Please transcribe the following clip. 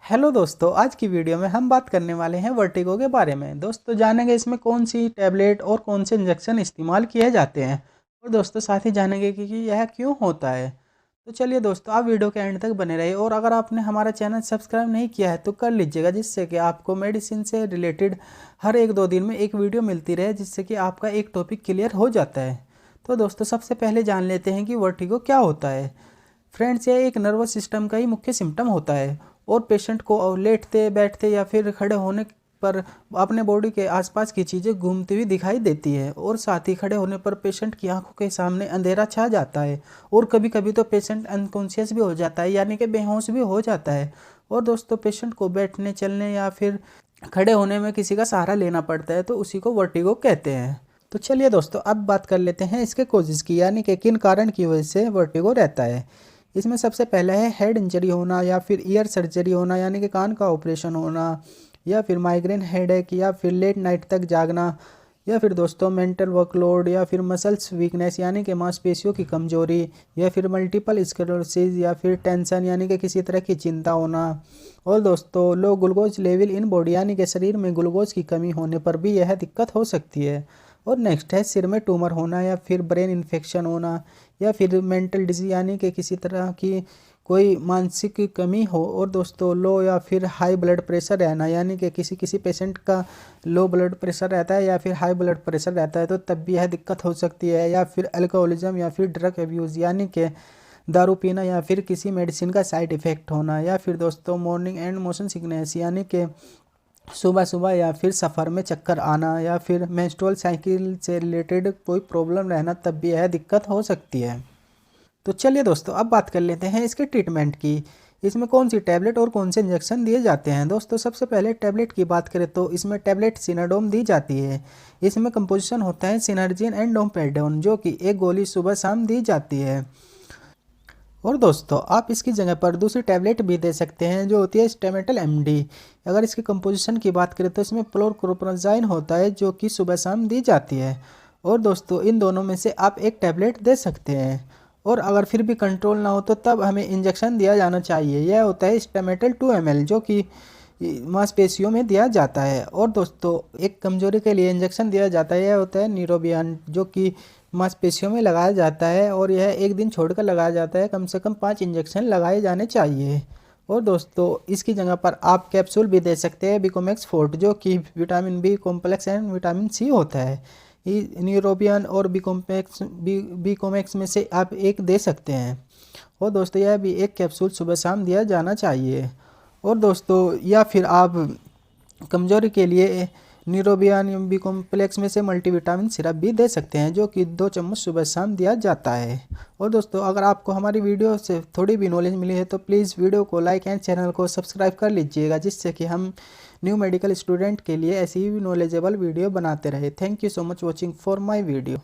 Hello दोस्तों, आज की वीडियो में हम बात करने वाले हैं वर्टिगो के बारे में। दोस्तों जानेंगे इसमें कौन सी टैबलेट और कौन से इंजेक्शन इस्तेमाल किए जाते हैं और दोस्तों साथ ही जानेंगे कि यह क्यों होता है। तो चलिए दोस्तों, आप वीडियो के एंड तक बने रहिए और अगर आपने हमारा चैनल सब्सक्राइब नहीं किया है तो कर लीजिएगा, जिससे कि आपको मेडिसिन से रिलेटेड हर एक दो दिन में एक वीडियो मिलती रहे, जिससे कि आपका एक टॉपिक क्लियर हो जाता है। तो दोस्तों सबसे पहले जान लेते हैं कि वर्टिगो क्या होता है। फ्रेंड्स, यह एक नर्वस सिस्टम का ही मुख्य सिम्टम होता है और पेशेंट को लेटते बैठते या फिर खड़े होने पर अपने बॉडी के आसपास की चीज़ें घूमती हुई दिखाई देती है और साथ ही खड़े होने पर पेशेंट की आंखों के सामने अंधेरा छा जाता है और कभी कभी तो पेशेंट अनकॉन्शियस भी हो जाता है, यानी कि बेहोश भी हो जाता है। और दोस्तों पेशेंट को बैठने चलने या फिर खड़े होने में किसी का सहारा लेना पड़ता है, तो उसी को वर्टिगो कहते हैं। तो चलिए दोस्तों, अब बात कर लेते हैं इसके कोजेज़ की, यानी कि किन कारण की वजह से वर्टिगो रहता है। इसमें सबसे पहला है हेड इंजरी होना या फिर ईयर सर्जरी होना, यानी कि कान का ऑपरेशन होना, या फिर माइग्रेन हेडेक, या फिर लेट नाइट तक जागना, या फिर दोस्तों मेंटल वर्कलोड, या फिर मसल्स वीकनेस यानी कि मांसपेशियों की कमजोरी, या फिर मल्टीपल स्क्लेरोसिस, या फिर टेंशन यानी कि किसी तरह की चिंता होना। और दोस्तों लो ग्लूकोज लेवल इन बॉडी यानी कि शरीर में ग्लूकोज की कमी होने पर भी यह दिक्कत हो सकती है। और नेक्स्ट है सिर में ट्यूमर होना या फिर ब्रेन इन्फेक्शन होना, या फिर मेंटल डिजीज यानी कि किसी तरह की कोई मानसिक कमी हो। और दोस्तों लो या फिर हाई ब्लड प्रेशर रहना, यानी कि किसी किसी पेशेंट का लो ब्लड प्रेशर रहता है या फिर हाई ब्लड प्रेशर रहता है, तो तब भी यह दिक्कत हो सकती है। या फिर अल्कोहलिज्म या फिर ड्रग अब्यूज़, यानी कि दारू पीना या फिर किसी मेडिसिन का साइड इफ़ेक्ट होना। या फिर दोस्तों मॉर्निंग एंड मोशन सिकनेस, यानी कि सुबह सुबह या फिर सफ़र में चक्कर आना, या फिर मेंस्ट्रुअल साइकिल से रिलेटेड कोई प्रॉब्लम रहना, तब भी यह दिक्कत हो सकती है। तो चलिए दोस्तों, अब बात कर लेते हैं इसके ट्रीटमेंट की। इसमें कौन सी टैबलेट और कौन से इंजेक्शन दिए जाते हैं। दोस्तों सबसे पहले टैबलेट की बात करें तो इसमें टैबलेट सिनाडोम दी जाती है। इसमें कंपोजिशन होता है सिनर्जिन एंड डोमपेडोन, जो कि एक गोली सुबह शाम दी जाती है। और दोस्तों आप इसकी जगह पर दूसरी टैबलेट भी दे सकते हैं, जो होती है स्टेमेटल एमडी। अगर इसकी कंपोजिशन की बात करें तो इसमें क्लोरप्रोपेनाज़ाइन होता है, जो कि सुबह शाम दी जाती है। और दोस्तों इन दोनों में से आप एक टैबलेट दे सकते हैं। और अगर फिर भी कंट्रोल ना हो तो तब हमें इंजेक्शन दिया जाना चाहिए। यह होता है स्टेमेटल 2 ml, जो कि मांसपेशियों में दिया जाता है। और दोस्तों एक कमजोरी के लिए इंजेक्शन दिया जाता है, यह होता है न्यूरोबियन, जो कि मांसपेशियों में लगाया जाता है और यह एक दिन छोड़कर लगाया जाता है। कम से कम 5 इंजेक्शन लगाए जाने चाहिए। और दोस्तों इसकी जगह पर आप कैप्सूल भी दे सकते हैं बिकोमेक्स फोर्ट, जो कि vitamin B complex and vitamin C होता है। न्यूरोबियन और बीकोमेक्स में से आप एक दे सकते हैं। और दोस्तों यह भी एक कैप्सूल सुबह शाम दिया जाना चाहिए। और दोस्तों या फिर आप कमजोरी के लिए न्यूरोबियन बी कॉम्प्लेक्स में से मल्टीविटामिन सिरप भी दे सकते हैं, जो कि 2 चम्मच सुबह शाम दिया जाता है। और दोस्तों अगर आपको हमारी वीडियो से थोड़ी भी नॉलेज मिली है तो प्लीज़ वीडियो को लाइक एंड चैनल को सब्सक्राइब कर लीजिएगा, जिससे कि हम न्यू मेडिकल स्टूडेंट के लिए ऐसी ही नॉलेजेबल वीडियो बनाते रहे। Thank you so much watching for my video.